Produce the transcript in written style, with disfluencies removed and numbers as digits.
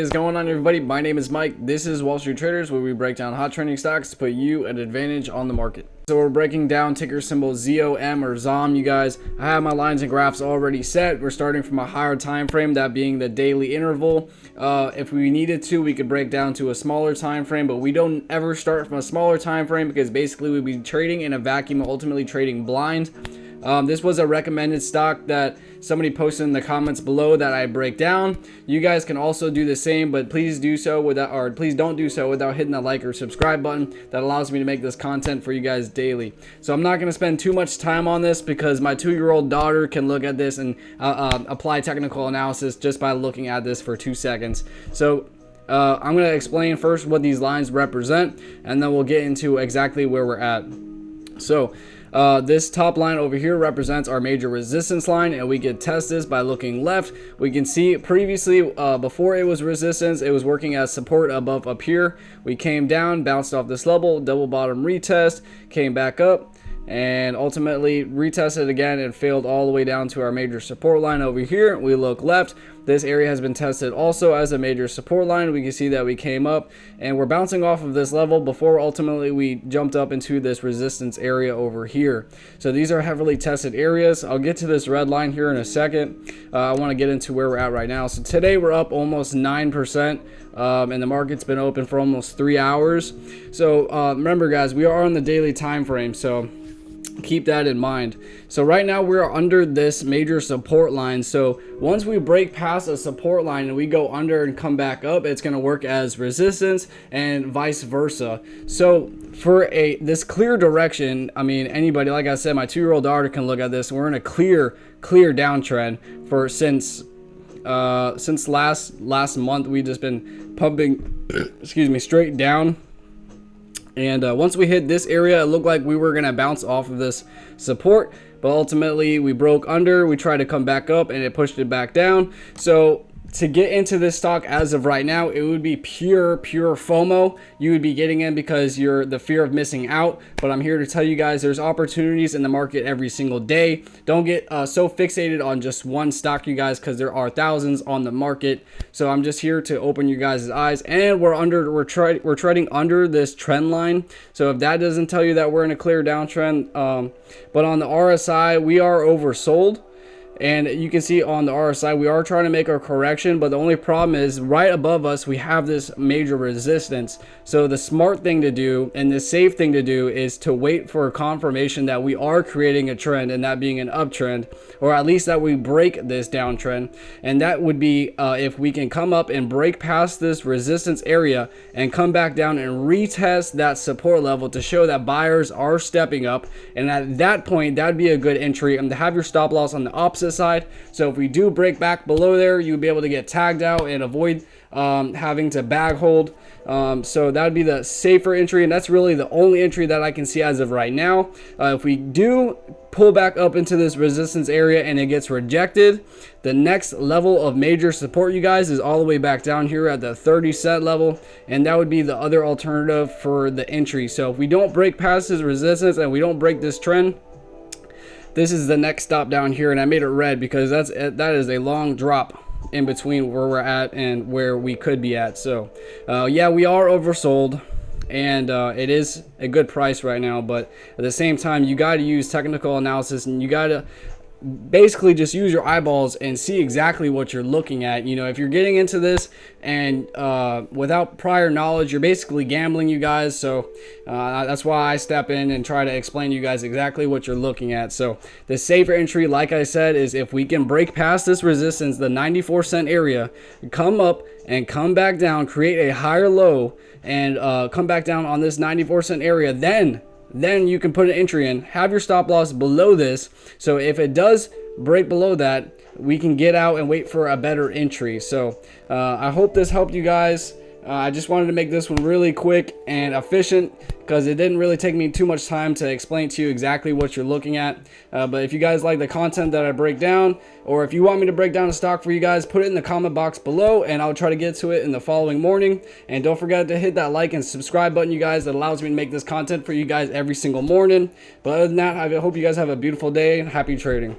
What is going on, everybody? My name is Mike. This is Wall Street Traders, where we break down hot trending stocks to put you at an advantage on the market. So we're breaking down ticker symbol ZOM or ZOM, you guys. I have my lines and graphs already set. We're starting from a higher time frame, that being the daily interval. If we needed to, we could break down to a smaller time frame, but we don't ever start from a smaller time frame because basically we'd be trading in a vacuum, ultimately trading blind. This was a recommended stock that somebody posted in the comments below that I break down. You guys can also do the same, but please do so without, or please don't do so without hitting the like or subscribe button. That allows me to make this content for you guys daily. So I'm not going to spend too much time on this because my 2-year-old daughter can look at this and apply technical analysis just by looking at this for 2 seconds. So I'm going to explain first what these lines represent, and then we'll get into exactly where we're at. So this top line over here represents our major resistance line, and we can test this by looking left. We can see previously, before it was resistance, it was working as support above up here. We came down, bounced off this level, double bottom retest, came back up, and ultimately retested again and failed all the way down to our major support line over here. We look left. This area has been tested also as a major support line. We can see that we came up and we're bouncing off of this level before ultimately we jumped up into this resistance area over here. So these are heavily tested areas. I'll get to this red line here in a second. I want to get into where we're at right now. So today we're up almost 9%. And the market's been open for almost 3 hours. So remember, guys, we are on the daily time frame, so keep that in mind. So right now we're under this major support line. So once we break past a support line and we go under and come back up, it's going to work as resistance and vice versa. So for this clear direction, I mean, anybody, like I said, my 2-year-old daughter can look at this. We're in a clear downtrend for since last month. We've just been pumping excuse me, straight down. And once we hit this area, it looked like we were going to bounce off of this support, but ultimately we broke under. We tried to come back up and it pushed it back down. So to get into this stock as of right now, it would be pure FOMO. You would be getting in because you're the fear of missing out. But I'm here to tell you guys there's opportunities in the market every single day. Don't get so fixated on just one stock, you guys, because there are thousands on the market. So I'm just here to open you guys' eyes. And we're trading under this trend line. So if that doesn't tell you that we're in a clear downtrend, but on the RSI, we are oversold. And you can see on the RSI, we are trying to make a correction, but the only problem is right above us, we have this major resistance. So the smart thing to do and the safe thing to do is to wait for a confirmation that we are creating a trend, and that being an uptrend, or at least that we break this downtrend. And that would be if we can come up and break past this resistance area and come back down and retest that support level to show that buyers are stepping up. And at that point, that'd be a good entry, and to have your stop loss on the opposite side. So if we do break back below there, you'll be able to get tagged out and avoid having to bag hold. So that would be the safer entry, and that's really the only entry that I can see as of right now. If we do pull back up into this resistance area and it gets rejected, the next level of major support, you guys, is all the way back down here at the 30-cent level, and that would be the other alternative for the entry. So if we don't break past this resistance and we don't break this trend, this is the next stop down here, and I made it red because that is a long drop in between where we're at and where we could be at. So yeah, we are oversold, and it is a good price right now, but at the same time, you got to use technical analysis, and you got to basically just use your eyeballs and see exactly what you're looking at. You know, if you're getting into this and without prior knowledge, you're basically gambling, you guys. So that's why I step in and try to explain to you guys exactly what you're looking at. So the safer entry, like I said, is if we can break past this resistance, the 94-cent area, come up and come back down, create a higher low, and come back down on this 94-cent area, then you can put an entry in, have your stop loss below this. So if it does break below that, we can get out and wait for a better entry. So I hope this helped you guys. I just wanted to make this one really quick and efficient because it didn't really take me too much time to explain to you exactly what you're looking at. But if you guys like the content that I break down, or if you want me to break down a stock for you guys, put it in the comment box below and I'll try to get to it in the following morning. And don't forget to hit that like and subscribe button, you guys. That allows me to make this content for you guys every single morning. But other than that, I hope you guys have a beautiful day and happy trading.